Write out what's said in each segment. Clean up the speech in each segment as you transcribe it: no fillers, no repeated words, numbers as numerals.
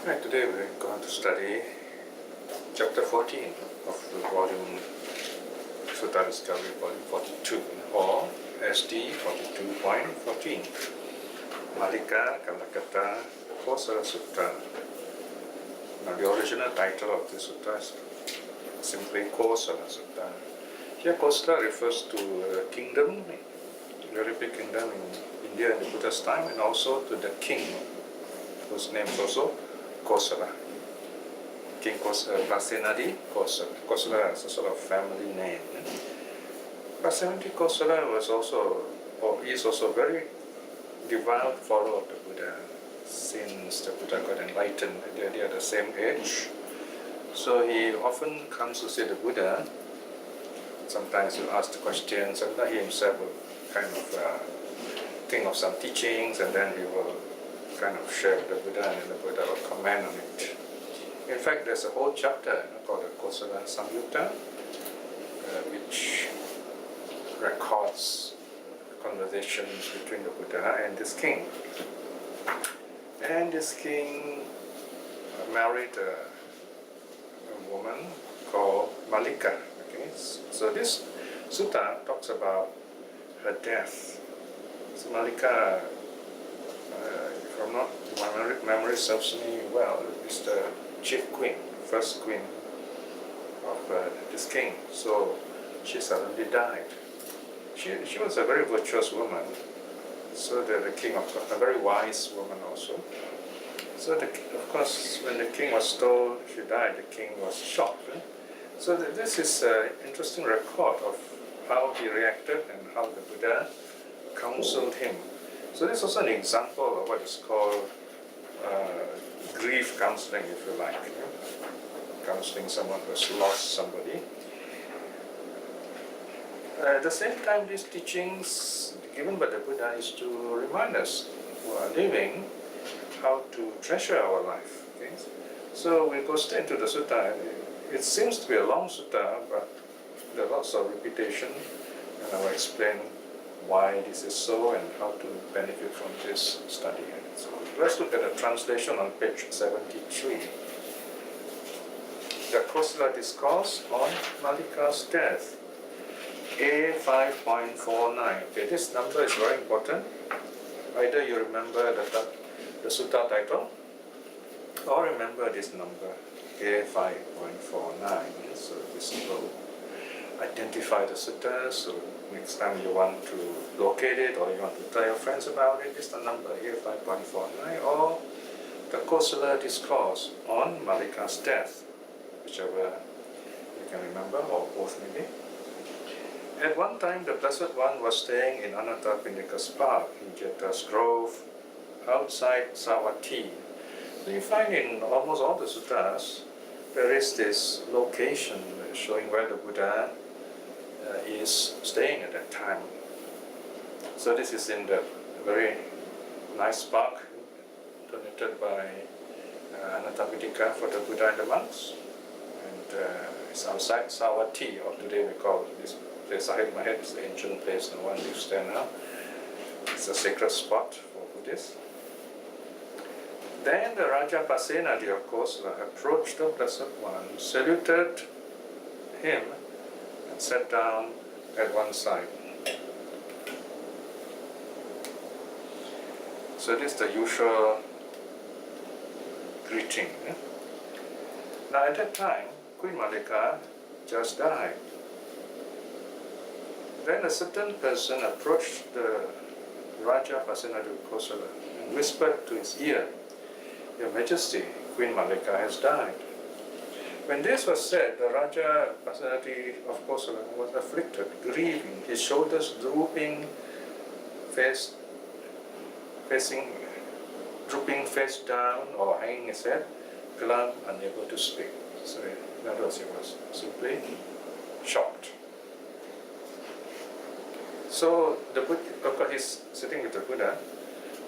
Right, today we're going to study chapter 14 of the volume Sutta Discovery, volume 42, or SD 42.14. Malika Kalakata Kosala Sutta. Now, the original title of this sutta is simply Kosala Sutta. Here, Kosala refers to a kingdom, a very big kingdom in India in the Buddha's time, and also to the king, whose name is also Kosala. King Pasenadi Kosala. Kosala is a sort of family name. Pasenadi Kosala was also, or is also, a very devout follower of the Buddha since the Buddha got enlightened. They are the same age. So he often comes to see the Buddha. Sometimes he'll ask the questions, sometimes he himself will kind of think of some teachings, and then he will kind of share with the Buddha, and then the Buddha will comment on it. In fact, there's a whole chapter called the Kosala Samyutta, which records conversations between the Buddha and this king. And this king married a woman called Malika. Okay? So this sutta talks about her death. So Malika, if my memory serves me well, is the chief queen, first queen of this king. So she suddenly died. She was a very virtuous woman. So the king, of course, a very wise woman also. So of course, when the king was told she died, the king was shocked. So this is an interesting record of how he reacted and how the Buddha counseled him. So this is also an example of what is called grief counseling, if you like. Counseling someone who has lost somebody. At the same time, these teachings given by the Buddha is to remind us who are living how to treasure our life. Okay? So we go straight into the sutta. It seems to be a long sutta, but there are lots of repetition, and I will explain why this is so and how to benefit from this study. So let's look at the translation on page 73. The Kosala Discourse on Malika's Death, A5.49. Okay, this number is very important. Either you remember the sutta title, or remember this number, A5.49. So this will identify the sutta. So next time you want to locate it, or you want to tell your friends about it, this is the number, A5.49, or the Kosala Discourse on Malika's Death, whichever you can remember, or both maybe. At one time, the Blessed One was staying in Anathapindika's park in Jeta's Grove, outside Savatthi. So you find in almost all the suttas, there is this location showing where the Buddha is staying at that time. So this is in the very nice park donated by Anathapindika for the Buddha and the monks. And it's outside Savatthi, or today we call this place Sahid Mahed. It's an ancient place, no one lives there now. It's a sacred spot for Buddhists. Then the Raja Pasenadi of Kosala approached the Blessed One, saluted him, and sat down at one side. So this is the usual greeting. Now at that time, Queen Malika just died. Then a certain person approached the Raja Pasenadi of Kosala and whispered to his ear, "Your Majesty, Queen Malika has died." When this was said, the Raja Pasenadi of Kosala was afflicted, grieving, his shoulders drooping, drooping face down or hanging his head, glum, unable to speak. So in other words, he was simply shocked. So the Buddha, of course, he's sitting with the Buddha.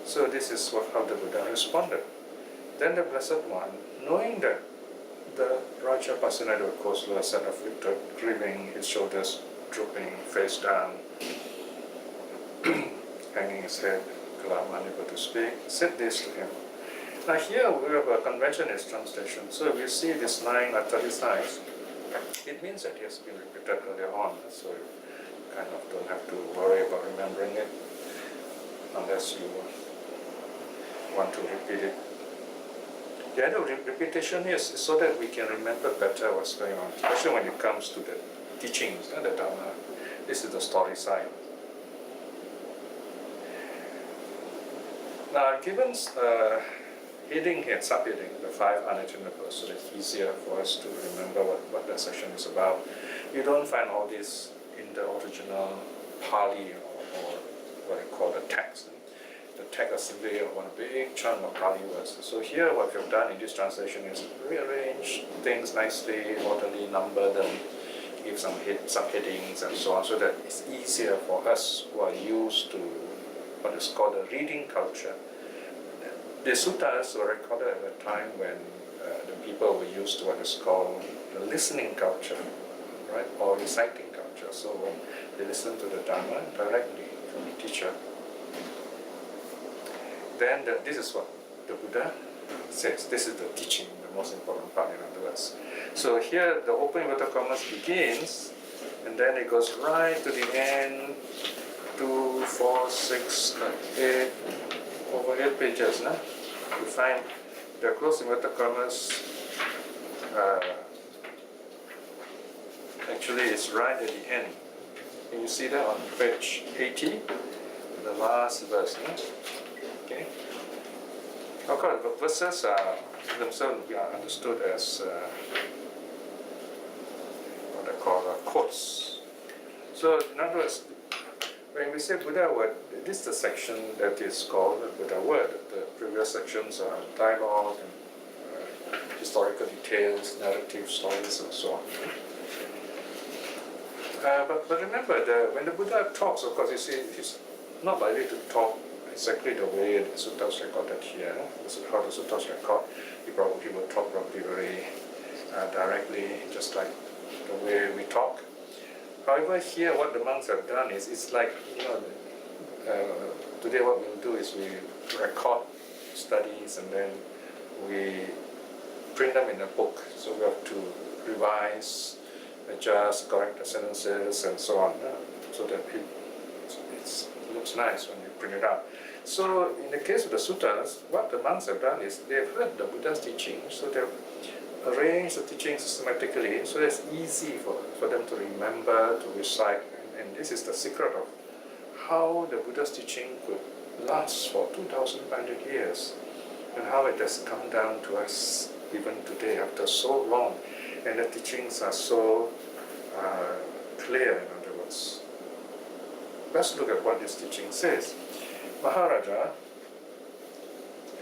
So this is how the Buddha responded. Then the Blessed One, knowing that the Raja Pasenadi of Kosala sat afflicted, grieving, his shoulders drooping, face down, hanging his head, glum, unable to speak, said this to him, Now here we have a conventionist translation. So if you see this line italicized, it means that it has been repeated earlier on. So you kind of don't have to worry about remembering it unless you want to repeat it. The idea of repetition is so that we can remember better what's going on, especially when it comes to the teachings, the Dharma. This is the story side. Now, given heading here, subheading, the 5 unattainable, so it's easier for us to remember what that section is about. You don't find all this in the original Pali or what I call the text. The text is simply one big chunk of Pali words. So here what we've done in this translation is rearrange things nicely, orderly, number them, give some subheadings and so on, so that it's easier for us who are used to what is called a reading culture. The suttas were recorded at a time when the people were used to what is called the listening culture, right, or reciting culture. So when they listen to the Dharma directly from the teacher, then this is what the Buddha says. This is the teaching, the most important part, in other words. So here the open inverted commas begins, and then it goes right to the end, 2, 4, 6, 8, over 8 pages. You find the close inverted commas actually it's right at the end. Can you see that on page 80, the last verse? Okay. Of course, the verses themselves are understood as what I call quotes. So, in other words, when we say Buddha word, this is the section that is called the Buddha word. The previous sections are dialogue and historical details, narrative stories, and so on. But remember, when the Buddha talks, of course, you see, he's not likely to talk exactly the way the suttas recorded here. This is how the suttas record. He will talk probably very directly, just like the way we talk. However, here what the monks have done is, it's like, today what we'll do is we record studies and then we print them in a book. So we have to revise, adjust, correct the sentences and so on, so that it looks nice when you print it out. So in the case of the suttas, what the monks have done is they've heard the Buddha's teaching, so they've arranged the teaching systematically, so it's easy for them to remember, to recite, and this is the secret of how the Buddha's teaching could last for 2,500 years, and how it has come down to us even today after so long, and the teachings are so clear, in other words. Let's look at what this teaching says. Maharaja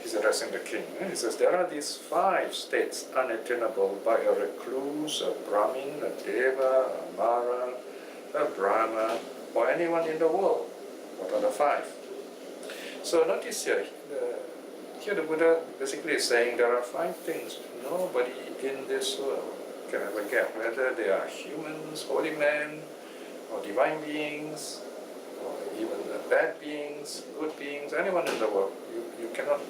is addressing the king. He says, there are these 5 states unattainable by a recluse, a Brahmin, a Deva, a Mara, a Brahma, or anyone in the world. What are the 5? So notice here, here the Buddha basically is saying there are 5 things nobody in this world can ever get, whether they are humans, holy men, or divine beings, or even bad beings, good beings, anyone in the world. You cannot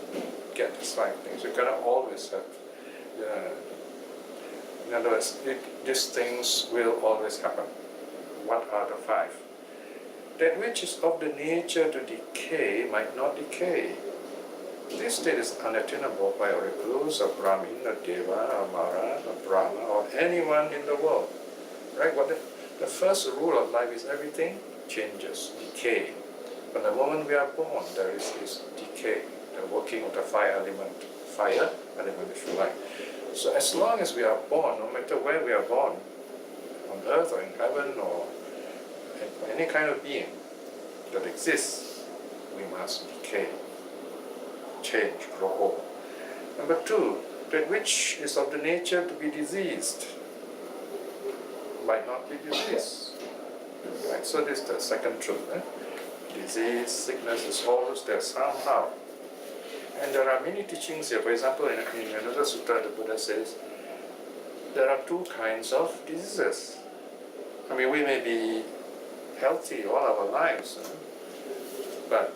get these 5 things. You cannot always have. In other words, these things will always happen. What are the 5? That which is of the nature to decay might not decay. This state is unattainable by a recluse, a Brahmin, a Deva, a Mara, a Brahma, or anyone in the world. Right? What the first rule of life is everything changes, decay. From the moment we are born, there is this decay, the working of the fire element, if you like. So as long as we are born, no matter where we are born, on earth or in heaven or any kind of being that exists, we must decay, change, grow old. Number 2, that which is of the nature to be diseased might not be diseased. Right? So this is the second truth. Disease, sickness is always there somehow. And there are many teachings here. For example, in another sutta, the Buddha says, there are 2 kinds of diseases. I mean, we may be healthy all our lives, but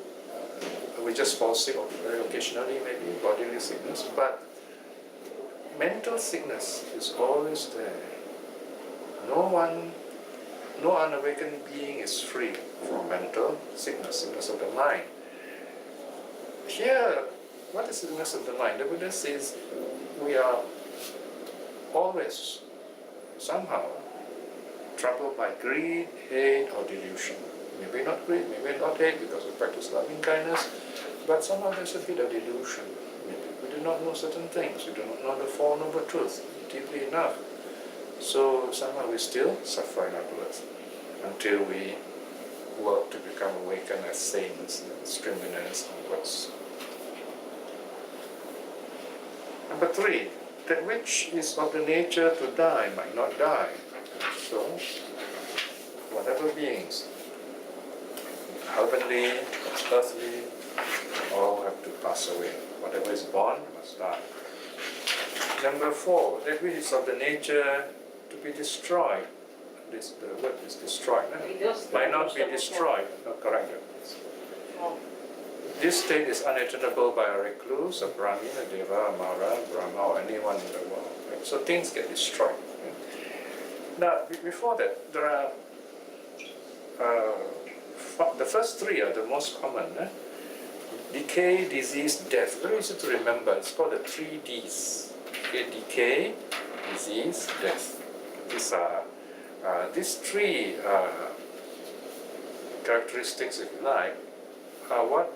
we just fall sick very occasionally, maybe bodily sickness, but mental sickness is always there. No unawakened being is free from mental sickness, sickness of the mind. Here, what is sickness of the mind? The Buddha says we are always somehow troubled by greed, hate, or delusion. Maybe not greed, maybe not hate because we practice loving kindness, but somehow there's a bit of delusion. Maybe we do not know certain things, we do not know the Four Noble Truths deeply enough. So somehow we still suffer in our birth until we work to become awakened as saints, streamliners onwards. Number 3, that which is of the nature to die might not die. So, whatever beings, heavenly, earthly, all have to pass away. Whatever is born must die. Number 4, that which is of the nature to be destroyed. The word is destroyed. Might not be destroyed. No, correct. This state is unattainable by a recluse, a Brahmin, a Deva, a Mara, a Brahma, or anyone in the world. Right? So things get destroyed. Now, before that, there are the first 3 are the most common. Decay, disease, death. Very easy to remember. It's called the 3 Ds. Okay, decay, disease, death. These 3 characteristics, if you like, are what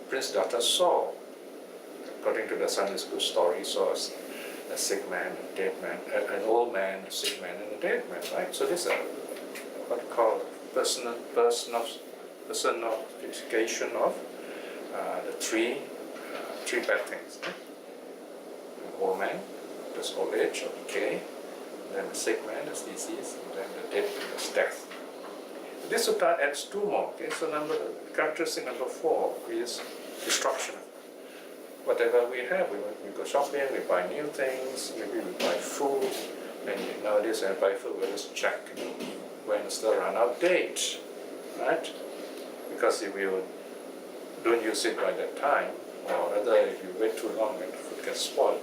Prince Datta saw. According to the Sunday school story, he saw a sick man, a dead man, an old man, a sick man, and a dead man, right? So this is what we call personification of the 3 bad things. An old man, there's old age or decay, and then a sick man, there's disease, and then the dead man, there's death. This sutta adds 2 more. Okay, so characteristic number 4 is destruction. Whatever we have, we go shopping, we buy new things, maybe we buy food, and nowadays when we buy food, we just check when it's the run-out date, right? Because if you don't use it by that time, or rather if you wait too long and the food gets spoiled,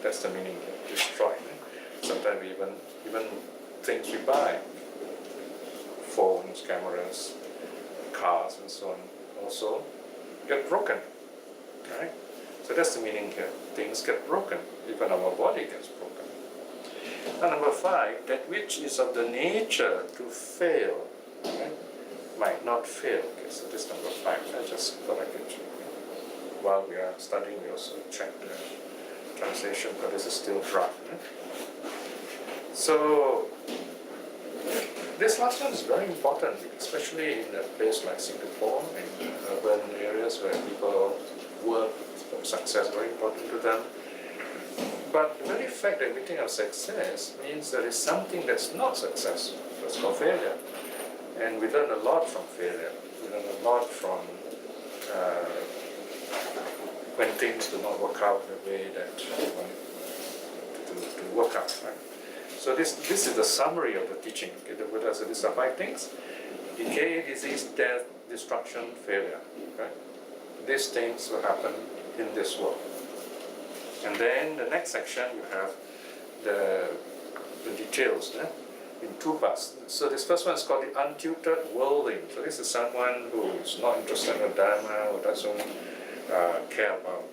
that's the meaning of destroyed. Sometimes we even things we buy, phones, cameras, cars, and so on, also get broken, right? So that's the meaning here. Things get broken. Even our body gets broken. And number 5, that which is of the nature to fail, right, might not fail. Okay, so this number 5. I just correct it. While we are studying, we also check the translation, but this is still draft. Right? So this last one is very important, especially in a place like Singapore, in urban areas where people work for success, very important to them. But the very fact that we think of success means there is something that's not successful. That's called failure. And we learn a lot from failure. We learn a lot from when things do not work out the way that we want to work out. Right? So this is the summary of the teaching. Okay, the Buddha said these are 5 things: decay, disease, death, destruction, failure. Right? These things will happen in this world. And then the next section you have the details in 2 parts. So this first one is called the untutored worldling. So this is someone who is not interested in the Dharma, who doesn't care about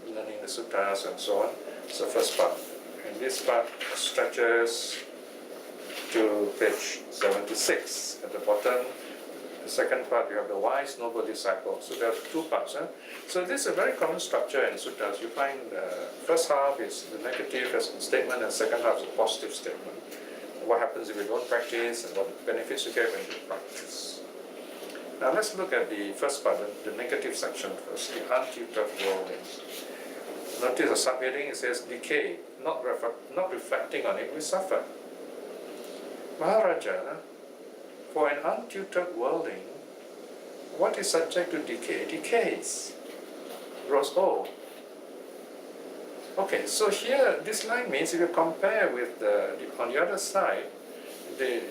learning the suttas and so on. It's the first part. And this part stretches to page 76 at the bottom. The second part, you have the wise noble disciple. So there are 2 parts. So this is a very common structure in suttas. You find the first half is the negative statement, and the second half is a positive statement. What happens if you don't practice, and what benefits you get when you practice. Now let's look at the first part, the negative section first, the untutored worldling. Notice the subheading, it says decay, not reflecting on it, we suffer. Maharaja, for an untutored worldling, what is subject to decay decays, grows old. Okay, so here this line means if you compare with on the other side, the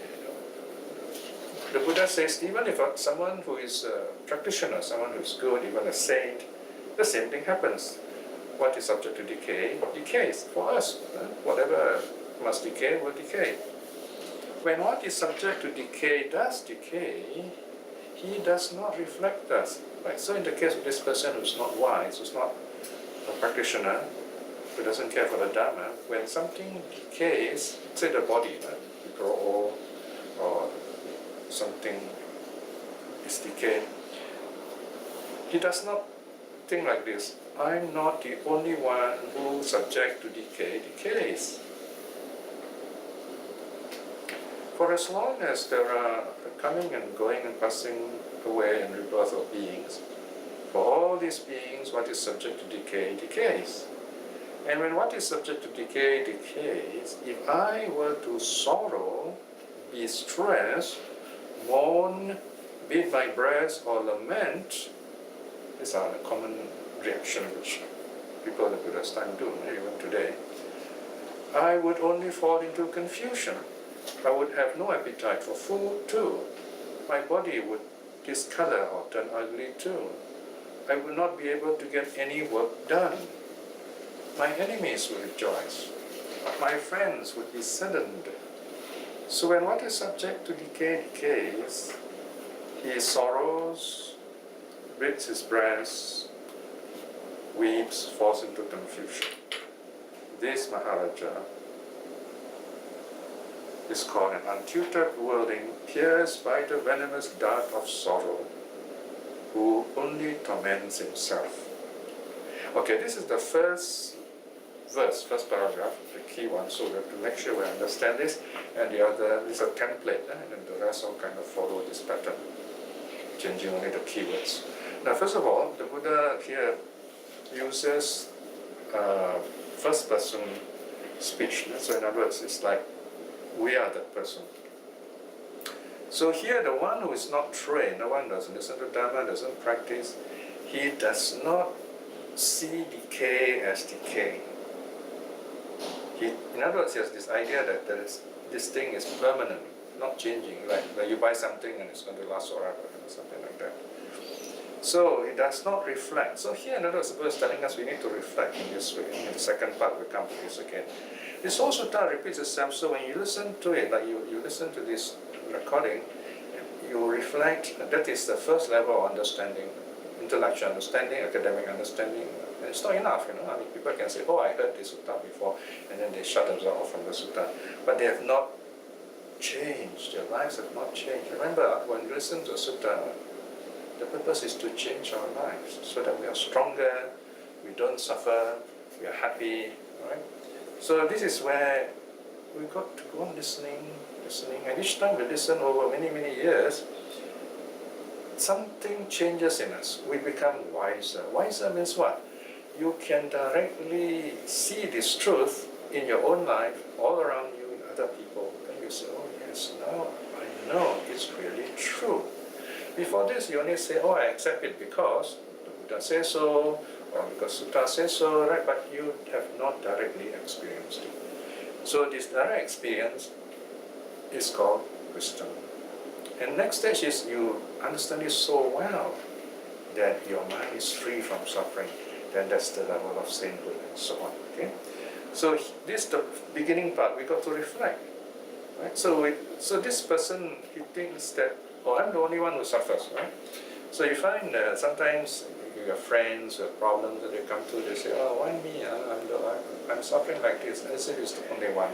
The Buddha says even if someone who is a practitioner, someone who is good, even a saint, the same thing happens. What is subject to decay, decays for us. Whatever must decay will decay. When what is subject to decay does decay, he does not reflect us. Right? So in the case of this person who's not wise, who's not a practitioner, who doesn't care for the Dharma, when something decays, say the body, right? You grow old, or something is decayed, he does not think like this: I'm not the only one who subject to decay decays. For as long as there are coming and going and passing away and rebirth of beings, for all these beings, what is subject to decay decays. And when what is subject to decay decays, if I were to sorrow, be stressed, moan, beat my breast, or lament, these are the common reactions which people in the Buddha's time do, even today, I would only fall into confusion. I would have no appetite for food too. My body would discolor or turn ugly too. I would not be able to get any work done. My enemies would rejoice. My friends would be saddened. So when what is subject to decay decays, he sorrows, beats his breast, weeps, falls into confusion. This Maharaja is called an untutored worldling, pierced by the venomous dart of sorrow, who only torments himself. Okay, this is the first verse, first paragraph, the key one, so we have to make sure we understand this, and the other is a template, and then the rest will kind of follow this pattern, changing only the keywords. Now, first of all, the Buddha here uses first person speech. So in other words, it's like we are that person. So here, the one who is not trained, the one who doesn't listen to Dharma, doesn't practice, he does not see decay as decay. In other words, he has this idea that this thing is permanent, not changing. Like you buy something and it's going to last forever, something like that. So it does not reflect. So here, in other words, the Buddha is telling us we need to reflect in this way. In the second part, we'll come to this again. This whole sutta repeats itself, so when you listen to it, like you listen to this recording, you reflect. That is the first level of understanding, intellectual understanding, academic understanding. And it's not enough, I mean, people can say, oh, I heard this sutta before, and then they shut themselves off from the sutta. But they have not changed. Their lives have not changed. Remember, when you listen to a sutta, the purpose is to change our lives so that we are stronger, we don't suffer, we are happy, right? So this is where we got to go on listening, and each time we listen over many, many years, something changes in us. We become wiser. Wiser means what? You can directly see this truth in your own life, all around you, in other people, and you say, oh yes, now I know it's really true. Before this, you only say, oh, I accept it because the Buddha says so, or because Sutta says so, right? But you have not directly experienced it. So this direct experience is called wisdom. And next stage is you understand it so well that your mind is free from suffering. Then that's the level of sainthood and so on. Okay. So this is the beginning part. We got to reflect, right? So this person, he thinks that, oh, I'm the only one who suffers, right? So you find sometimes you have friends who have problems that they come to, they say, oh, why me? I'm suffering like this, as if it's the only one.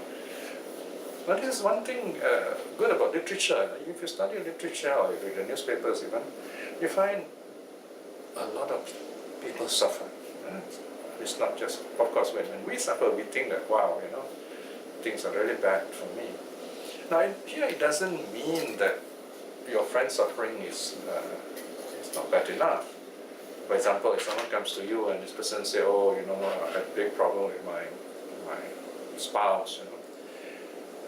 But this is one thing good about literature. If you study literature or you read the newspapers even, you find a lot of people suffer. It's not just, of course, when we suffer, we think that, wow, things are really bad for me. Now, here it doesn't mean that your friend's suffering is not bad enough. For example, if someone comes to you and this person says, oh, I had a big problem with my spouse,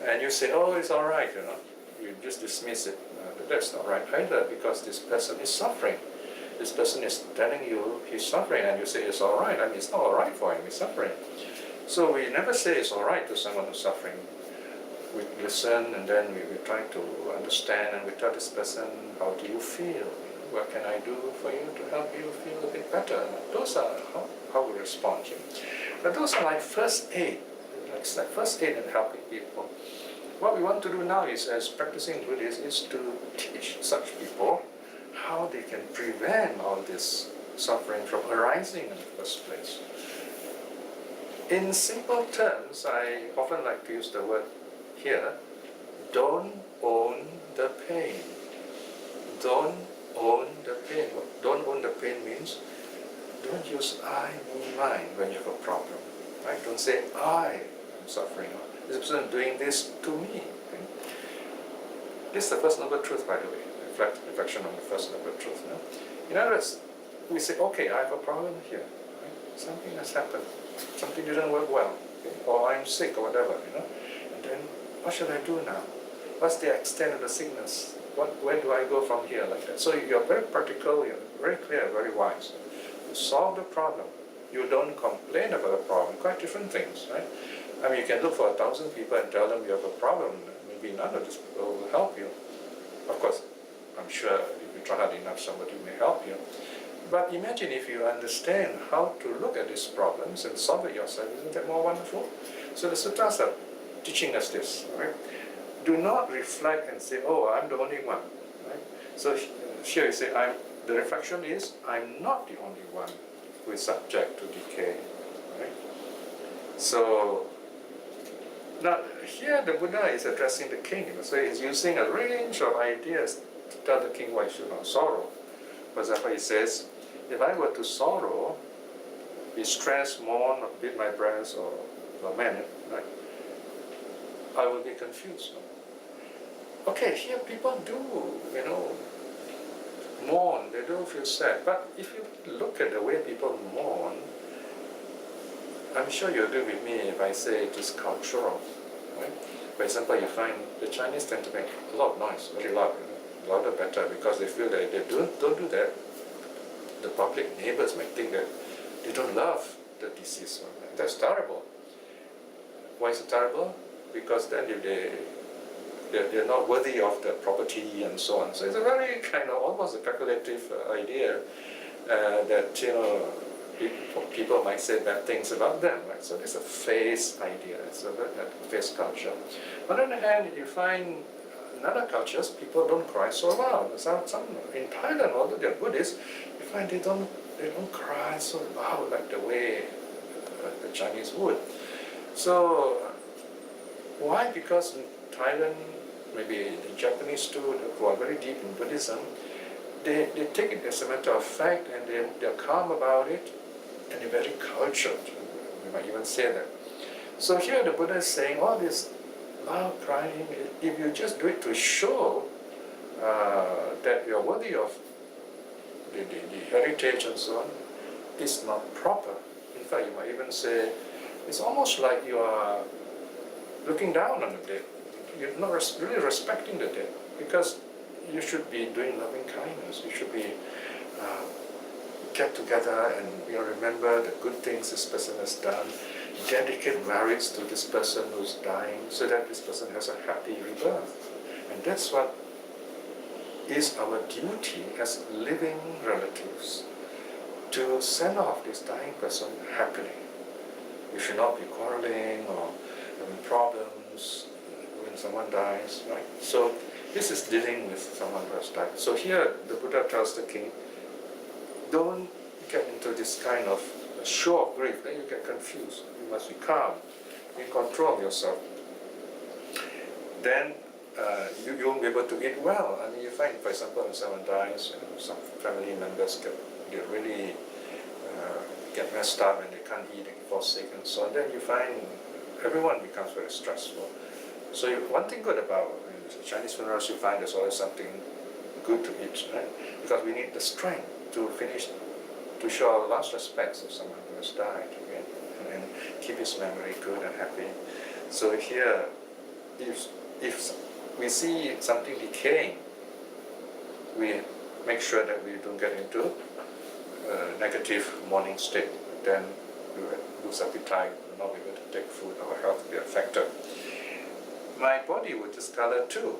and you say, oh, it's all right, you just dismiss it. That's not right either, because this person is suffering. This person is telling you he's suffering, and you say it's all right. I mean, it's not all right for him, he's suffering. So we never say it's all right to someone who's suffering. we listen, and then we try to understand, and we tell this person, how do you feel? What can I do for you to help you feel a bit better? Those are how we respond. But those are like first aid. It's like first aid in helping people. What we want to do now is, as practicing Buddhists, is to teach such people how they can prevent all this suffering from arising in the first place. In simple terms, I often like to use the word here, don't own the pain. Don't own the pain. Don't own the pain means don't use I, me, mine when you have a problem. Right? Don't say I am suffering. This person is doing this to me. Okay? This is the first noble truth, by the way. Reflection on the first noble truth. No? In other words, we say, okay, I have a problem here. Right? Something has happened. Something didn't work well. Okay? Or I'm sick or whatever. And then, what should I do now? What's the extent of the sickness? Where do I go from here, like that? So you're very practical, you're very clear, very wise. You solve the problem. You don't complain about the problem. Quite different things, right? I mean, you can look for 1,000 people and tell them you have a problem. Maybe none of these people will help you. Of course, I'm sure if you try hard enough, somebody may help you. But imagine if you understand how to look at these problems and solve it yourself. Isn't that more wonderful? So the sutras are teaching us this, right? Do not reflect and say, oh, I'm the only one. Right? So here you say, the reflection is, I'm not the only one who is subject to decay. Right? So now here the Buddha is addressing the king. So he's using a range of ideas to tell the king why he should not sorrow. For example, he says, if I were to sorrow, be stressed, mourn, or beat my breast, or lament it, right? I will be confused. No? Okay, here people do, mourn, they do feel sad. But if you look at the way people mourn, I'm sure you'll agree with me if I say it is cultural. Right? For example, you find the Chinese tend to make a lot of noise, very loud, louder better, because they feel that if they don't do that, the public neighbors might think that they don't love the deceased one. And that's terrible. Why is it terrible? Because then if they're not worthy of the property and so on. So it's a very kind of almost a speculative idea that people might say bad things about them. Right? So it's a face idea. It's a face culture. On the other hand, you find in other cultures people don't cry so loud. Some in Thailand, although they're Buddhists, you find they don't cry so loud like the way the Chinese would. So why? Because in Thailand, maybe the Japanese too, who are very deep in Buddhism, they take it as a matter of fact, and they're calm about it, and they're very cultured. We might even say that. So here the Buddha is saying all this loud crying, if you just do it to show that you're worthy of the heritage and so on, is not proper. In fact, you might even say, it's almost like you are looking down on the dead. You're not really respecting the dead, because you should be doing loving kindness. You should be get together and remember the good things this person has done, dedicate merits to this person who's dying, so that this person has a happy rebirth. And that's what is our duty as living relatives, to send off this dying person happily. We should not be quarreling or having problems when someone dies, right? So this is dealing with someone who has died. So here the Buddha tells the king, don't get into this kind of show of grief, then you get confused. You must be calm, in control of yourself. Then you won't be able to eat well. I mean, you find, for example, when someone dies, some family members get really get messed up and they can't eat, they fall sick and so on. Then you find everyone becomes very stressful. So one thing good about Chinese funerals, you find there's always something good to eat, right? Because we need the strength to finish, to show our last respects of someone who has died, okay? and keep his memory good and happy. So here, if we see something decaying, we make sure that we don't get into a negative mourning state. Then we will lose appetite, will not be able to take food, our health will be affected. my body would discolor too.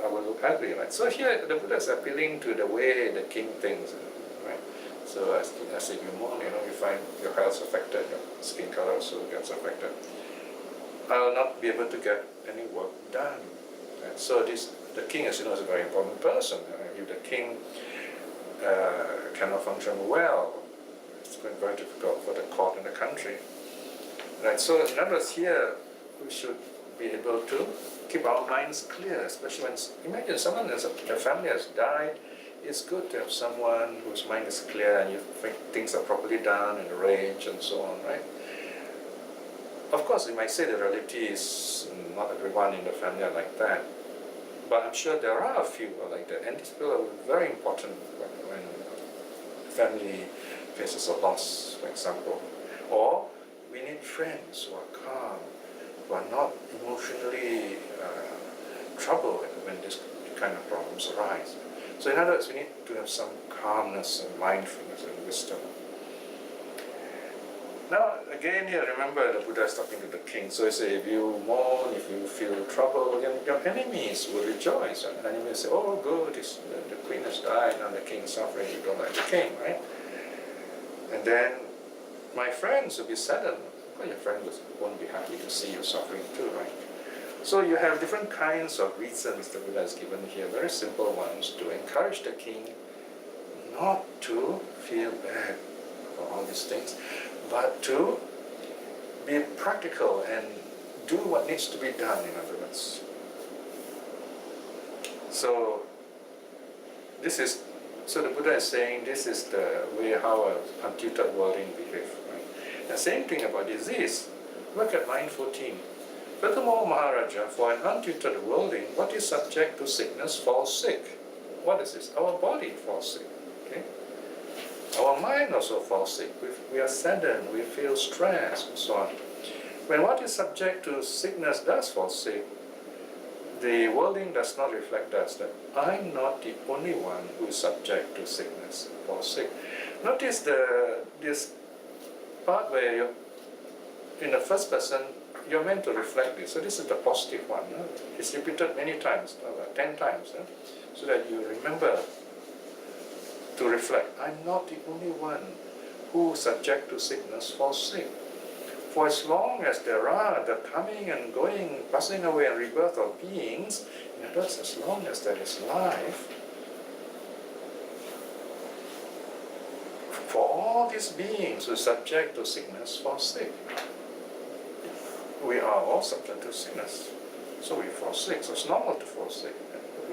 I will look ugly, right? So here the Buddha is appealing to the way the king thinks, right? So as if you mourn, you find your health affected, your skin color also gets affected. I will not be able to get any work done. Right? So the king, as you know, is a very important person. If the king cannot function well, it's going to be very difficult for the court and the country. Right? So in other words, here we should be able to keep our minds clear, especially when, imagine someone in the family has died. It's good to have someone whose mind is clear and you think things are properly done and arranged and so on, right? Of course, you might say the reality is not everyone in the family are like that, but I'm sure there are a few who are like that, and these people are very important when family faces a loss, for example. Or we need friends who are calm, who are not emotionally troubled when this kind of problems arise. So in other words, we need to have some calmness and mindfulness and wisdom. Now, again here, remember the Buddha is talking to the king. So he says, if you mourn, if you feel trouble, your enemies will rejoice. And the enemies say, oh good, the queen has died, and the king is suffering, you don't like the king, right? And then my friends will be saddened. Well, your friends won't be happy to see you suffering too, right? So you have different kinds of reasons the Buddha has given here, very simple ones, to encourage the king not to feel bad for all these things, but to be practical and do what needs to be done, in other words. So the Buddha is saying this is the way how an untutored worldling behaves. Right? The same thing about disease. Look at line 14. Furthermore, Maharaja, for an untutored worldling, what is subject to sickness falls sick. What is this? Our body falls sick. Okay? Our mind also falls sick. We are saddened, we feel stressed, and so on. When what is subject to sickness does fall sick, the worldling does not reflect that I'm not the only one who is subject to sickness, falls sick. Notice this part where you're, in the first person, you're meant to reflect this. So this is the positive one. It's repeated many times, 10 times, so that you remember to reflect. I'm not the only one who, subject to sickness, falls sick. For as long as there are the coming and going, passing away and rebirth of beings, in other words, as long as there is life, for all these beings who are subject to sickness fall sick. We are all subject to sickness, so we fall sick. So it's normal to fall sick.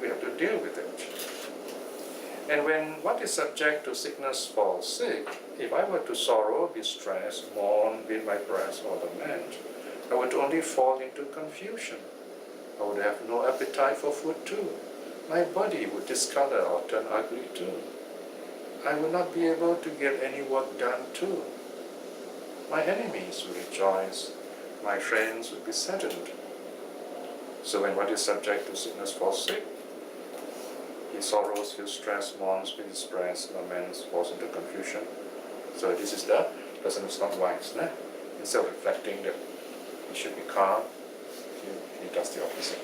We have to deal with it. And when what is subject to sickness falls sick, if I were to sorrow, be stressed, mourn, beat my breast, or lament, I would only fall into confusion. I would have no appetite for food too. My body would discolor or turn ugly too. I would not be able to get any work done too. My enemies would rejoice. My friends would be saddened. So when what is subject to sickness falls sick, he sorrows, feels stress, mourns, feels depressed, laments, falls into confusion. So this is the person who's not wise. Nah? Instead of reflecting that he should be calm, he does the opposite.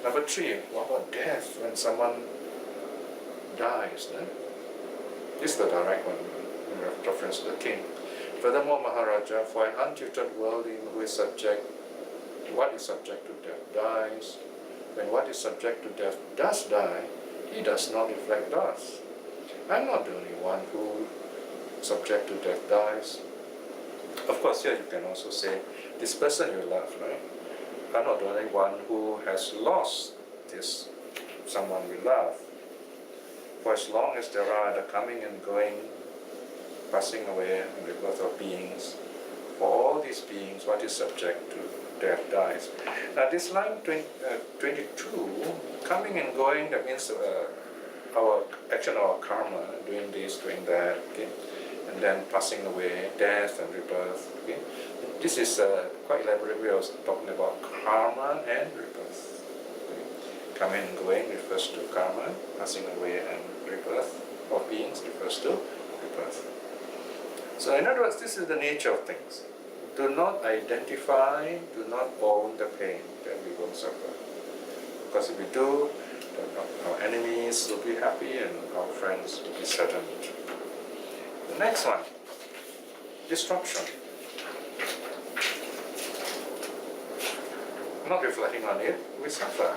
Number 3, what about death? When someone dies, nah? This is the direct one in reference to the king. Furthermore, Maharaja, for an untutored worldling who is what is subject to death dies. When what is subject to death does die, he does not reflect thus. I'm not the only one who, subject to death, dies. Of course, here you can also say, this person you love, right? I'm not the only one who has lost this someone we love. For as long as there are the coming and going, passing away, and rebirth of beings, for all these beings, what is subject to death dies. Now this line 22, coming and going, that means our action, our karma, doing this, doing that, okay? And then passing away, death and rebirth. Okay? This is quite elaborate way of talking about karma and rebirth. Okay? Coming and going refers to karma, passing away and rebirth of beings refers to rebirth. So in other words, this is the nature of things. Do not identify, do not own the pain that we will suffer. Because if we do, then our enemies will be happy and our friends will be saddened. The next one, destruction. Not reflecting on it, we suffer.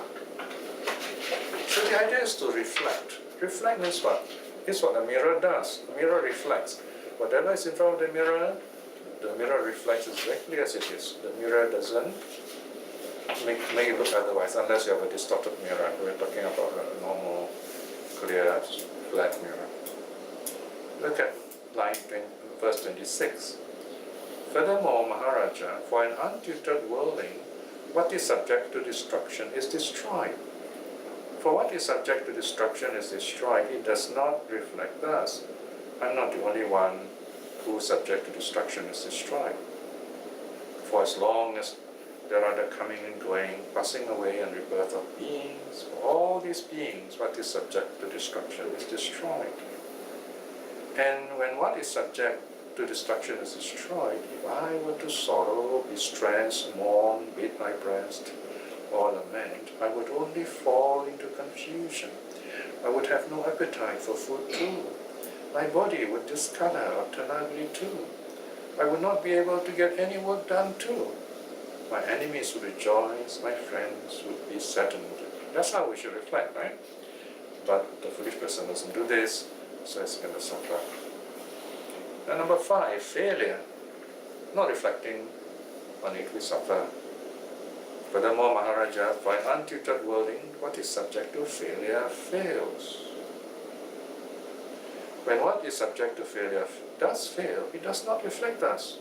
So the idea is to reflect. Reflect means what? It's what a mirror does. A mirror reflects. Whatever is in front of the mirror reflects exactly as it is. The mirror doesn't make it look otherwise, unless you have a distorted mirror. We're talking about a normal, clear, flat mirror. Look at line 20, verse 26. Furthermore, Maharaja, for an untutored worldling, what is subject to destruction is destroyed. For what is subject to destruction is destroyed, it does not reflect thus. I'm not the only one who is subject to destruction is destroyed. For as long as there are the coming and going, passing away and rebirth of beings, for all these beings, what is subject to destruction is destroyed. And when what is subject to destruction is destroyed, if I were to sorrow, be stressed, mourn, beat my breast, or lament, I would only fall into confusion. I would have no appetite for food too. My body would discolor or turn ugly too. I would not be able to get any work done too. My enemies would rejoice, my friends would be saddened. That's how we should reflect, right? But the foolish person doesn't do this, so it's going to suffer. And number 5, failure. Not reflecting on it, we suffer. Furthermore, Maharaja, for an untutored worldling, what is subject to failure fails. When what is subject to failure does fail, it does not reflect us.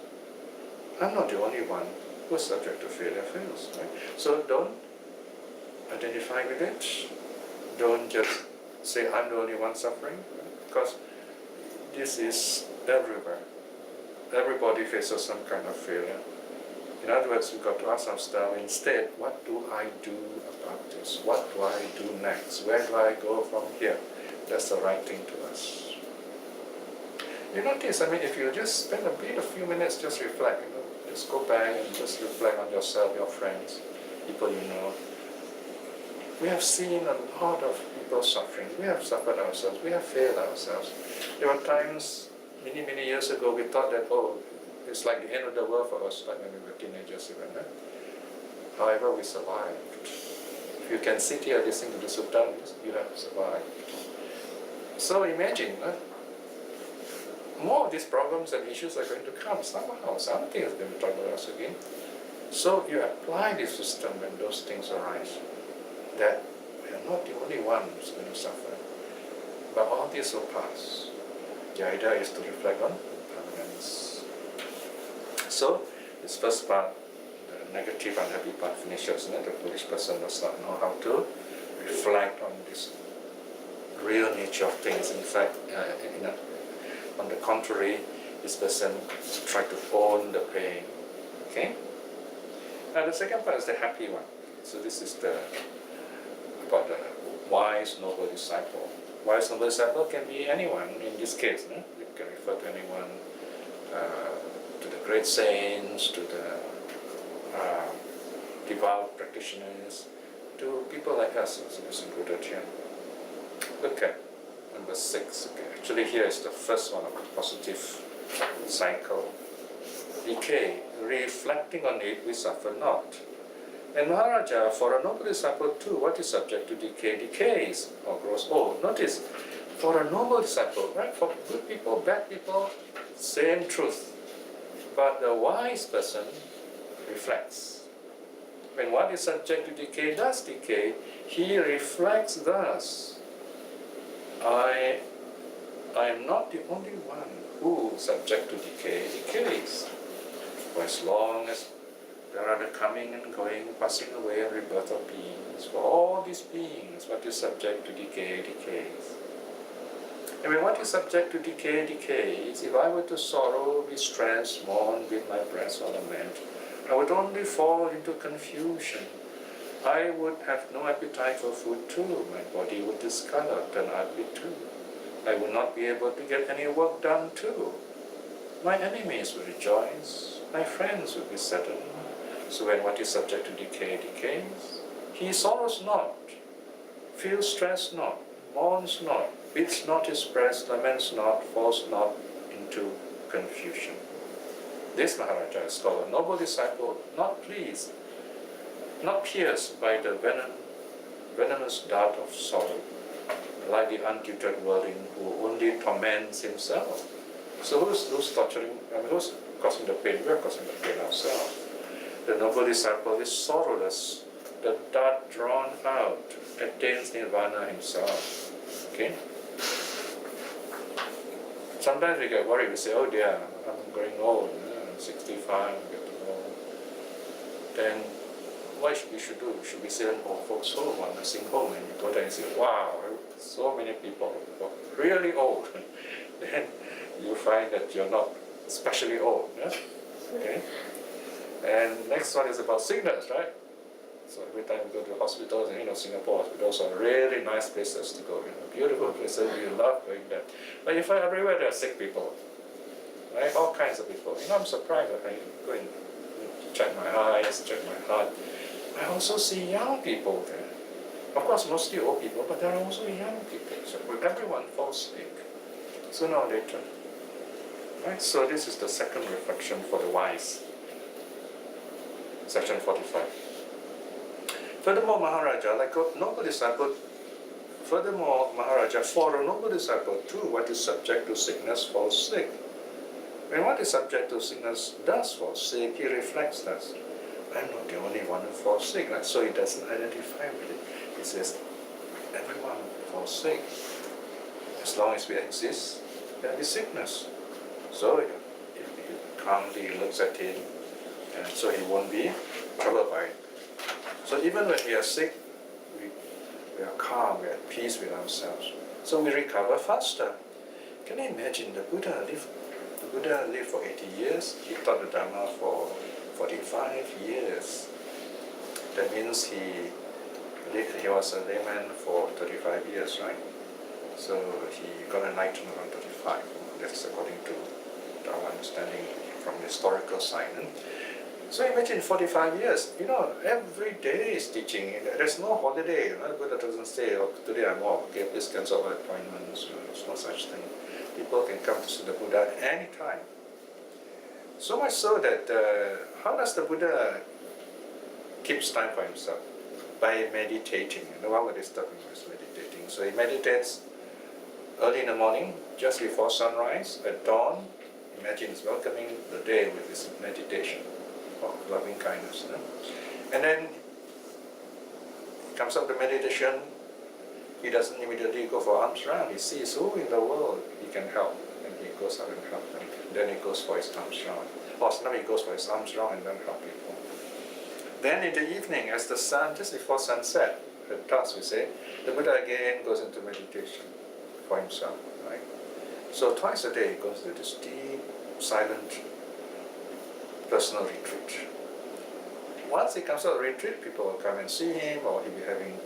I'm not the only one who is subject to failure fails. Right? So don't identify with it. Don't just say I'm the only one suffering, because this is everywhere. Everybody faces some kind of failure. In other words, we've got to ask ourselves instead, what do I do about this? What do I do next? Where do I go from here? That's the right thing to us. You notice, if you just spend a few minutes, just reflect, just go back and just reflect on yourself, your friends, people you know. We have seen a lot of people suffering. We have suffered ourselves. We have failed ourselves. There were times, many, many years ago, we thought that, it's like the end of the world for us, like when we were teenagers even. However, we survived. If you can sit here listening to the sutta, you have survived. So imagine, more of these problems and issues are going to come somehow. Something is going to trouble us again. So you apply this system when those things arise, that we are not the only one who's going to suffer, but all this will pass. The idea is to reflect on impermanence. So this first part, the negative unhappy part finishes. The foolish person does not know how to reflect on this real nature of things. In fact, on the contrary, this person tries to own the pain. Okay? Now the second part is the happy one. So this is about the wise noble disciple. Wise noble disciple can be anyone in this case. You can refer to anyone, to the great saints, to the devout practitioners, to people like us. So it's included here. Look at number 6. Okay. Actually, here is the first one of the positive cycle. Decay. Reflecting on it, we suffer not. And Maharaja, for a noble disciple too, what is subject to decay? Decays or grows old. Notice, for a noble disciple, right? For good people, bad people, same truth. But the wise person reflects. When what is subject to decay does decay, he reflects thus. I am not the only one who, subject to decay, decays. For as long as there are the coming and going, passing away and rebirth of beings, for all these beings, what is subject to decay, decays. And when what is subject to decay, decays, if I were to sorrow, be stressed, mourn, beat my breast, or lament, I would only fall into confusion. I would have no appetite for food too. My body would discolor, turn ugly too. I would not be able to get any work done too. My enemies would rejoice. My friends would be saddened. So when what is subject to decay decays, He sorrows not, feels stress not, mourns not, beats not his breast, laments not, falls not into confusion. This Maharaja is called a noble disciple, not pleased, not pierced by the venomous dart of sorrow, like the untutored worldling who only torments himself. So who's torturing, who's causing the pain? We're causing the pain ourselves. The noble disciple is sorrowless. The dart drawn out attains nirvana himself. Okay? Sometimes we get worried, we say, oh dear, I'm growing old, I'm 65, I'm getting old. Then what we should do? Should we sit in old folks' home or nursing home and you go there and say, wow, so many people really old. Then you find that you're not especially old. Yeah? Okay? And next one is about sickness, right? So every time we go to hospitals, and Singapore hospitals are really nice places to go, beautiful places, we love going there. But you find everywhere there are sick people, right? All kinds of people. I'm surprised when I go and check my eyes, check my heart. I also see young people there. Of course, mostly old people, but there are also young people. So everyone falls sick, sooner or later. Right? So this is the second reflection for the wise. Section 45. Furthermore, Maharaja, like a noble disciple, for a noble disciple too, what is subject to sickness falls sick. When what is subject to sickness does fall sick, he reflects that I'm not the only one who falls sick. So he doesn't identify with it. He says, everyone falls sick. As long as we exist, there is sickness. So he calmly looks at it, and so he won't be troubled by it. So even when we are sick, we are calm, we are at peace with ourselves. So we recover faster. Can you imagine the Buddha lived for 80 years, he taught the Dharma for 45 years. That means he was a layman for 35 years, right? So he got enlightened around 35. That's according to our understanding from historical side. So imagine 45 years, every day is teaching. There's no holiday. The Buddha doesn't say, oh, today I'm off, okay, please cancel my appointments. There's no such thing. People can come to see the Buddha anytime. So much so that, how does the Buddha keeps time for himself? By meditating. One of his talking was meditating. So he meditates early in the morning, just before sunrise, at dawn. Imagine he's welcoming the day with his meditation of loving kindness. And then comes up the meditation, he doesn't immediately go for alms round. He sees who in the world he can help, and he goes out and helps them. Then he goes for his alms round. Or now he goes for his alms round and then help people. Then in the evening, as the sun, just before sunset, at dusk we say, the Buddha again goes into meditation for himself, right? So twice a day he goes to this deep, silent, personal retreat. Once he comes out of retreat, people will come and see him, or he'll be having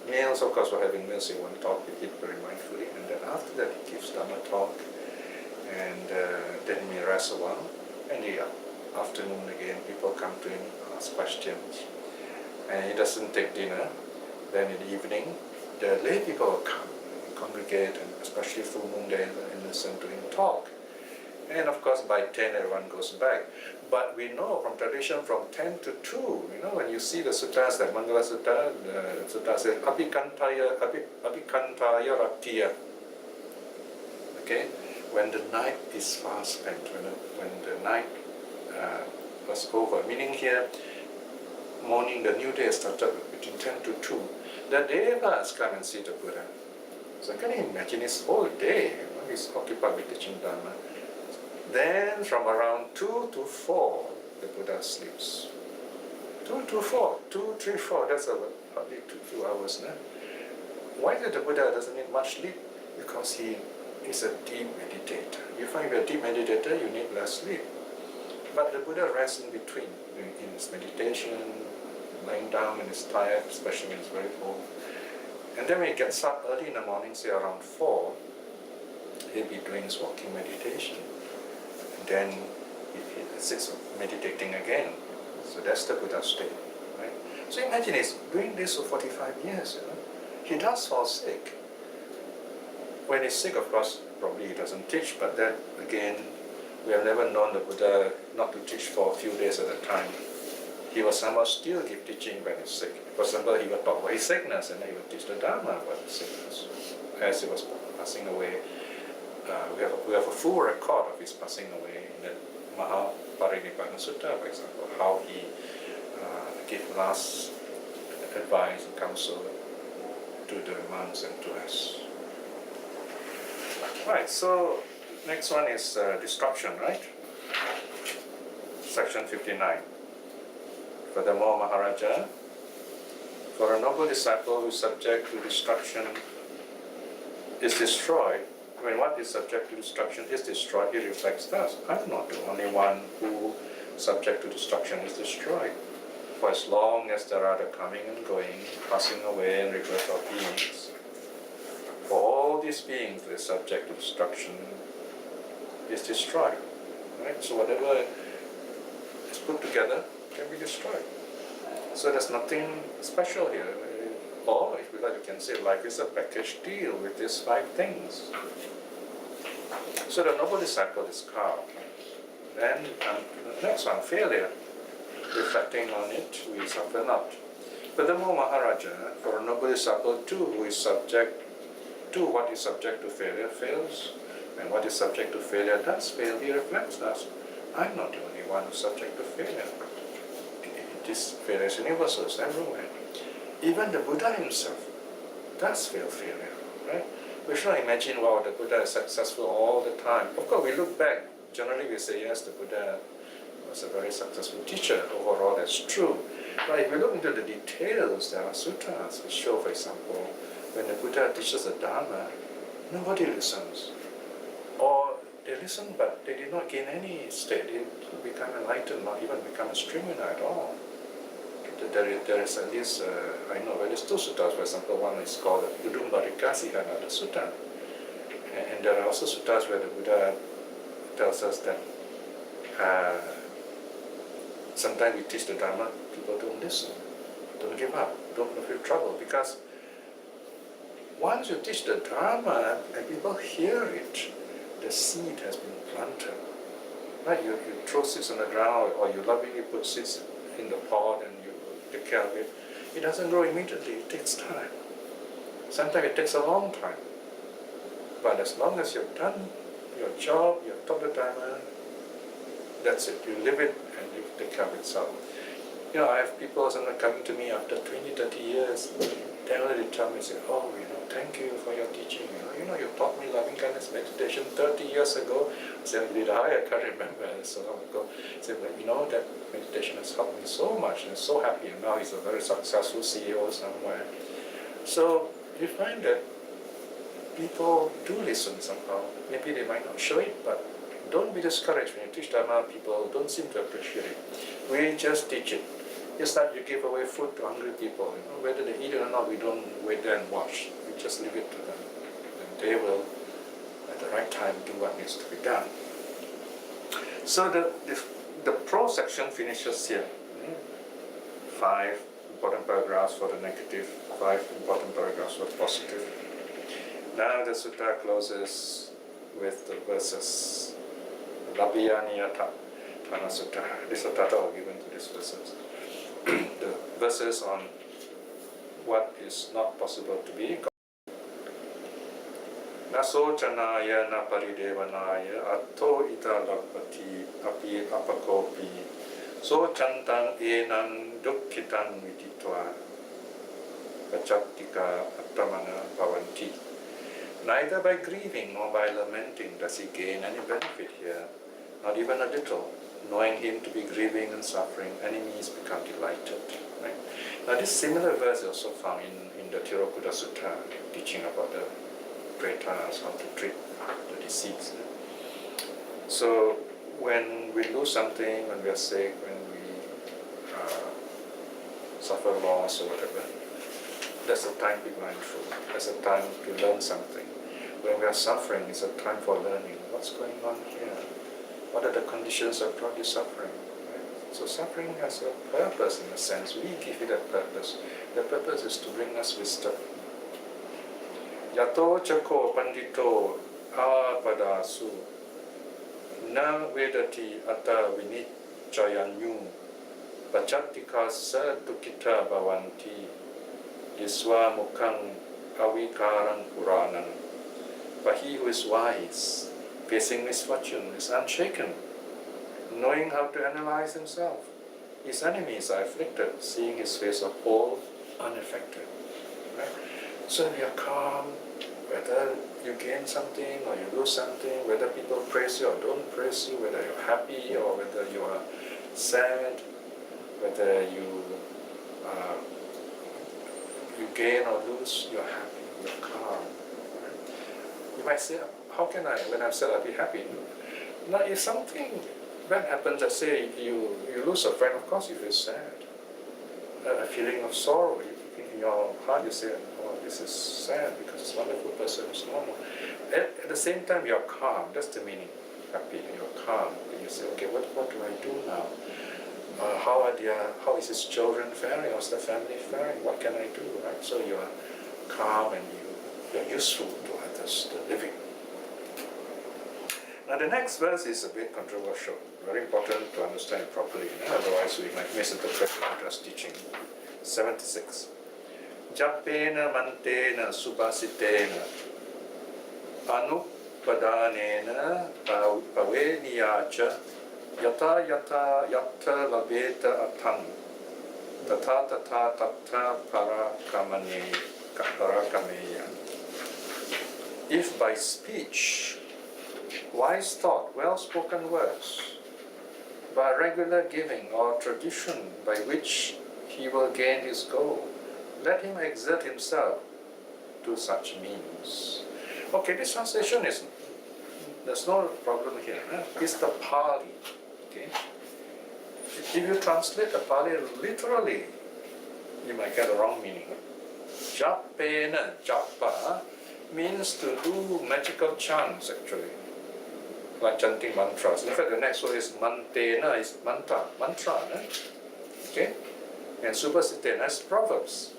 meals. Of course, we're having meals, he won't talk, he eat very mindfully, and then after that he gives Dhamma talk, and then he may rest a while. And in the afternoon again, people come to him, ask questions, and he doesn't take dinner. Then in the evening, the lay people will come and congregate, and especially full moon days, and listen to him talk. And of course, by 10, everyone goes back. But we know from tradition, from 10 to 2, when you see the sutras, like Mangala Sutta, the sutta says, Abhikantaya Rattiya. Okay? When the night is far spent, when the night was over, meaning here, morning, the new day started between 10 to 2, the devas come and see the Buddha. So can you imagine his whole day, he's occupied with teaching Dharma. Then from around 2 to 4, the Buddha sleeps. 2 to 4, 2, 3, 4, that's about hardly 2 hours. No? Why did the Buddha doesn't need much sleep? Because he is a deep meditator. You find if you're a deep meditator, you need less sleep. But the Buddha rests in between, in his meditation, lying down when he's tired, especially when he's very old. And then when he gets up early in the morning, say around 4, he'll be doing his walking meditation. Then he sits meditating again. So that's the Buddha state, right? So imagine he's doing this for 45 years, He does fall sick. When he's sick, of course, probably he doesn't teach, but then again, we have never known the Buddha not to teach for a few days at a time. He will somehow still give teaching when he's sick. For example, he will talk about his sickness and then he will teach the Dharma about his sickness. As he was passing away, we have a full record of his passing away in the Mahaparinibbana Sutta, for example, how he gave last advice and counsel to the monks and to us. Right, so next one is destruction, right? Section 59. Furthermore, Maharaja, for a noble disciple who is subject to destruction is destroyed, when what is subject to destruction is destroyed, he reflects thus: I'm not the only one who, subject to destruction, is destroyed. For as long as there are the coming and going, passing away and rebirth of beings, for all these beings that are subject to destruction is destroyed. Right? So whatever is put together can be destroyed. So there's nothing special here. Or, if you like, you can say life is a package deal with these 5 things. So the noble disciple is calm. Then the next one, failure. Reflecting on it, we suffer not. Furthermore, Maharaja, for a noble disciple too, who is subject to what is subject to failure, fails. And what is subject to failure does fail, he reflects thus: I'm not the only one who is subject to failure. This failure is universal, it's everywhere. Even the Buddha himself does failure, right? We should not imagine, wow, the Buddha is successful all the time. Of course, we look back, generally we say, yes, the Buddha was a very successful teacher. Overall, that's true. But if we look into the details, there are suttas which show, for example, when the Buddha teaches the Dharma, nobody listens. Or they listen, but they did not gain any state. They didn't become enlightened, not even become a streamer at all. There is at least, I know, there is 2 suttas. For example, one is called the Udumbarikasihana Sutta. And there are also suttas where the Buddha tells us that sometimes we teach the Dharma, people don't listen, don't give up, don't feel trouble. Because once you teach the Dharma and people hear it, the seed has been planted. Right? You throw seeds on the ground, or you lovingly put seeds in the pot and you take care of it. It doesn't grow immediately, it takes time. Sometimes it takes a long time. But as long as you've done your job, you've taught the Dharma, that's it. You live it and you take care of itself. I have people sometimes coming to me after 20, 30 years, they already tell me, say, oh, thank you for your teaching. You taught me loving kindness meditation 30 years ago. I said, did I? I can't remember, so long ago. I said, but that meditation has helped me so much, and I'm so happy. And now he's a very successful CEO somewhere. So you find that people do listen somehow. Maybe they might not show it, but don't be discouraged when you teach Dharma. People don't seem to appreciate it. We just teach it. It's like you give away food to hungry people. Whether they eat it or not, we don't wait there and watch. We just leave it to them. And they will, at the right time, do what needs to be done. So the pro section finishes here. 5 important paragraphs for the negative, 5 important paragraphs for the positive. Now the sutta closes with the verses. Labhyaniyata Thana Sutta. These are title given to these verses. The verses on what is not possible to be. Naso chanaya na paridevanaya atto ita lakpati api apakopi so chantang enang dukkitan viditva pachattika attamana bhavanti. Neither by grieving nor by lamenting does he gain any benefit here, not even a little. Knowing him to be grieving and suffering, enemies become delighted. Right? Now this similar verse is also found in the Tirokuta Sutta, teaching about the pretas, how to treat the deceased. So when we lose something, when we are sick, when we suffer loss or whatever, that's a time to be mindful. That's a time to learn something. When we are suffering, it's a time for learning. What's going on here? What are the conditions that brought you suffering? Right? So suffering has a purpose in a sense. We give it a purpose. The purpose is to bring us wisdom. Yato chako pandito apadasu na vedati atta vinichayanyu pachatika sa dukita bhavanti yiswa mukhang avikarang puranan. But he who is wise, facing misfortune, is unshaken, knowing how to analyze himself. His enemies are afflicted, seeing his face of whole, unaffected. Right? So if you're calm, whether you gain something or you lose something, whether people praise you or don't praise you, whether you're happy or whether you are sad, whether you gain or lose, you're happy, you're calm. Right? You might say, how can I, when I'm sad, I'll be happy? Now, if something bad happens, let's say you lose a friend, of course you feel sad. A feeling of sorrow, in your heart you say, oh, this is sad because this wonderful person is normal. At the same time, you're calm, that's the meaning, happy, you're calm. And you say, okay, what do I do now? How is his children faring? How's the family faring? What can I do? Right? So you are calm and you're useful to others, the living. Now the next verse is a bit controversial. Very important to understand it properly. Otherwise we might misinterpret the Buddha's teaching. 76. Japena mantena subhasitena anupadanena paveniyacha yata yata yatta labeta atang tata tata tata parakameya. If by speech, wise thought, well-spoken words, by regular giving or tradition by which he will gain his goal, let him exert himself to such means. Okay, this translation is, there's no problem here. It's the Pali. Okay? If you translate the Pali literally, you might get a wrong meaning. Japena, japa, means to do magical chants actually, like chanting mantras. In fact, the next word is mantena, is mantra, okay? And subhasitena is proverbs.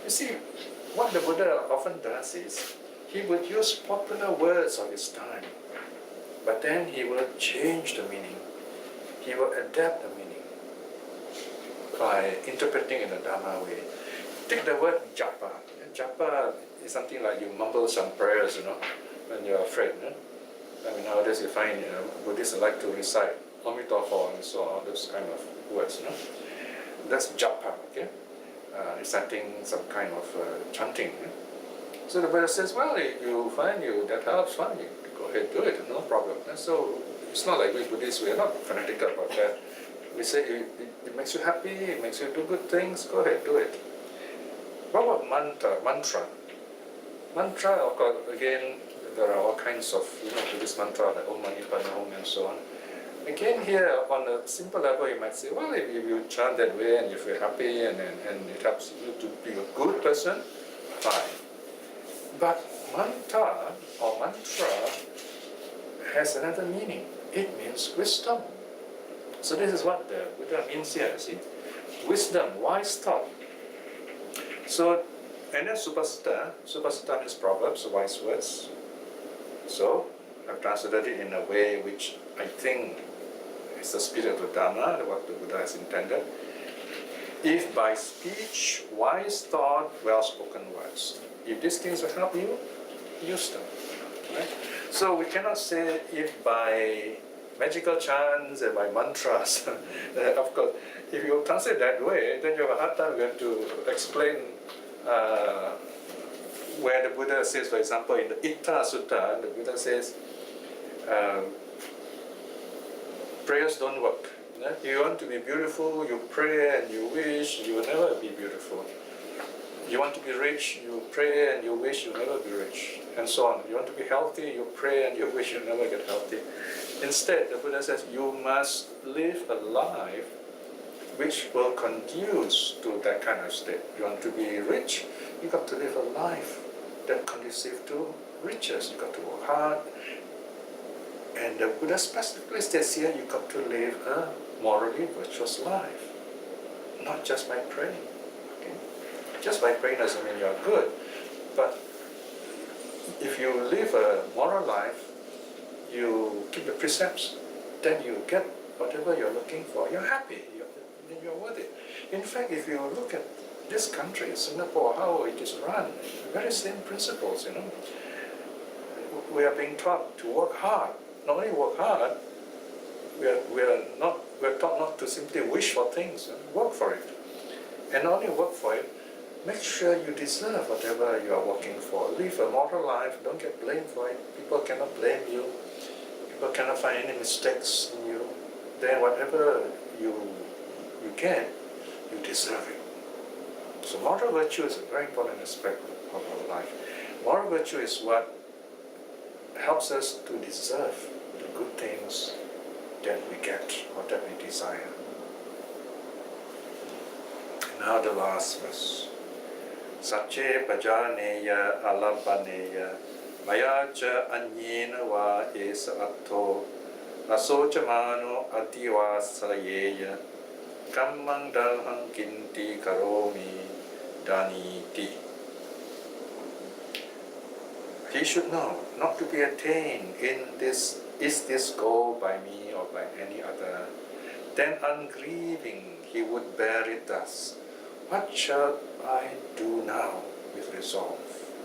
You see, what the Buddha often does is, he would use popular words of his time, but then he will change the meaning. He will adapt the meaning by interpreting in a Dhamma way. Take the word japa. Japa is something like you mumble some prayers, when you're afraid. I mean, nowadays you find Buddhists like to recite Amitofo and so on, those kind of words. That's japa, okay? Reciting some kind of chanting. So the Buddha says, well, if you find that helps, fine, you go ahead, do it, no problem. And so it's not like we Buddhists, we are not fanatical about that. We say it makes you happy, it makes you do good things, go ahead, do it. What about mantra? Mantra, of course, again, there are all kinds of Buddhist mantra like Om Mani Padme Hum and so on. Again, here on a simple level, you might say, well, if you chant that way and you feel happy and it helps you to be a good person, fine. But mantra or mantra has another meaning. It means wisdom. So this is what the Buddha means here, see? Wisdom, wise thought. So, and then Supasita is proverbs, wise words. So, I've translated it in a way which I think is the spirit of the Dhamma, what the Buddha has intended. If by speech, wise thought, well-spoken words. If these things will help you, use them. Right? So we cannot say if by magical chants and by mantras. Of course, if you translate that way, then you have a hard time going to explain where the Buddha says, for example, in the Itta Sutta, the Buddha says, prayers don't work. If you want to be beautiful, you pray and you wish, you will never be beautiful. You want to be rich, you pray and you wish you'll never be rich, and so on. You want to be healthy, you pray and you wish you'll never get healthy. Instead, the Buddha says you must live a life which will conduce to that kind of state. You want to be rich, you got to live a life that conducive to riches. You got to work hard. And the Buddha specifically states here, you got to live a morally virtuous life, not just by praying. Okay? Just by praying doesn't mean you're good, but if you live a moral life, you keep the precepts, then you get whatever you're looking for. You're happy, you're worth it. In fact, if you look at this country, Singapore, how it is run, the very same principles, We are being taught to work hard. Not only work hard, we're taught not to simply wish for things, work for it. And not only work for it, make sure you deserve whatever you are working for. Live a moral life, don't get blamed for it. People cannot blame you. People cannot find any mistakes in you. Then whatever you get, you deserve it. So moral virtue is a very important aspect of our life. Moral virtue is what helps us to deserve the good things that we get or that we desire. Now the last verse. Sache pajaneya alabaneya maya cha anyena va esa atto asocha mano adivasayeya kammang dalhang kinti karomi daniti. He should know not to be attained in this, is this goal by me or by any other. Then ungrieving he would bear it thus. What shall I do now with resolve?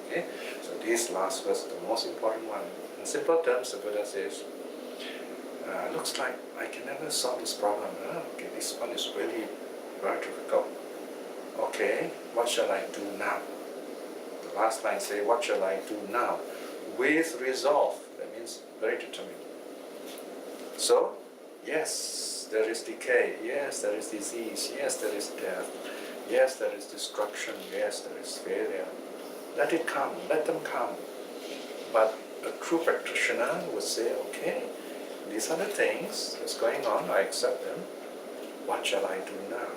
Okay? So this last verse, the most important one. In simple terms, the Buddha says, looks like I can never solve this problem. Okay, this one is really very difficult. Okay, what shall I do now? The last line says, what shall I do now? With resolve. That means very determined. So, yes, there is decay. Yes, there is disease. Yes, there is death. Yes, there is destruction. Yes, there is failure. Let it come. Let them come. But a true practitioner would say, okay, these are the things that's going on. I accept them. What shall I do now?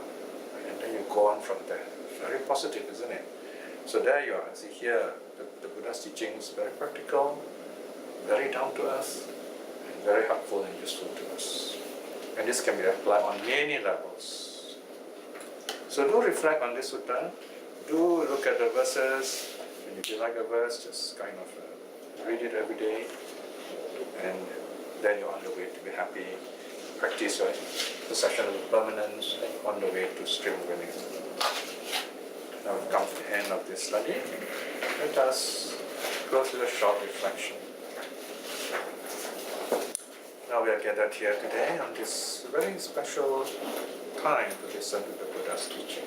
And then you go on from there. Very positive, isn't it? So there you are. See here, the Buddha's teaching is very practical, very down to earth, and very helpful and useful to us. And this can be applied on many levels. So do reflect on this sutta. Do look at the verses. And if you like a verse, just kind of read it every day. And then you're on the way to be happy. Practice your possession of impermanence and on the way to stream winning. Now we've come to the end of this study. Let us go through a short reflection. Now we are gathered here today on this very special time to listen to the Buddha's teaching.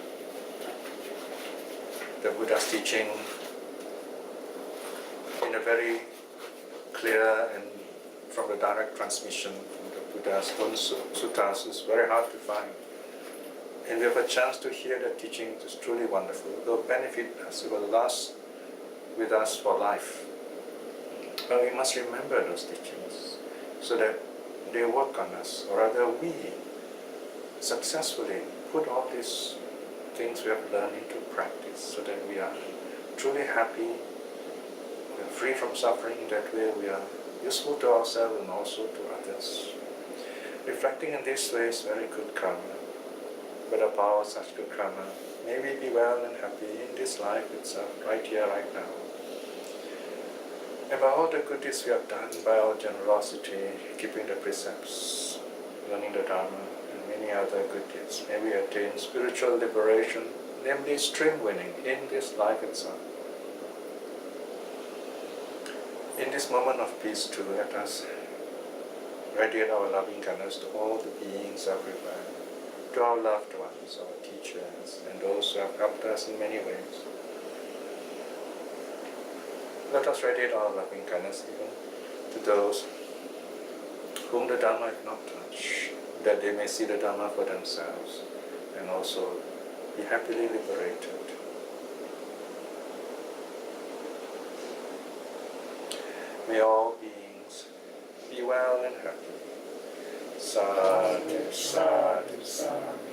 The Buddha's teaching in a very clear and from the direct transmission from the Buddha's own suttas is very hard to find. And we have a chance to hear the teaching. It is truly wonderful. It will benefit us. It will last with us for life. But we must remember those teachings so that they work on us, or rather we successfully put all these things we have learned into practice so that we are truly happy, we are free from suffering. That way we are useful to ourselves and also to others. Reflecting in this way is very good karma. But the power of such good karma, may we be well and happy in this life itself, right here, right now. And by all the good deeds we have done, by our generosity, keeping the precepts, learning the Dharma, and many other good deeds, may we attain spiritual liberation, namely stream winning in this life itself. In this moment of peace too, let us radiate our loving kindness to all the beings everywhere, to our loved ones, our teachers, and those who have helped us in many ways. Let us radiate our loving kindness even to those whom the Dharma have not touched, that they may see the Dharma for themselves and also be happily liberated. May all beings be well and happy. Sadhu, sadhu, sadhu.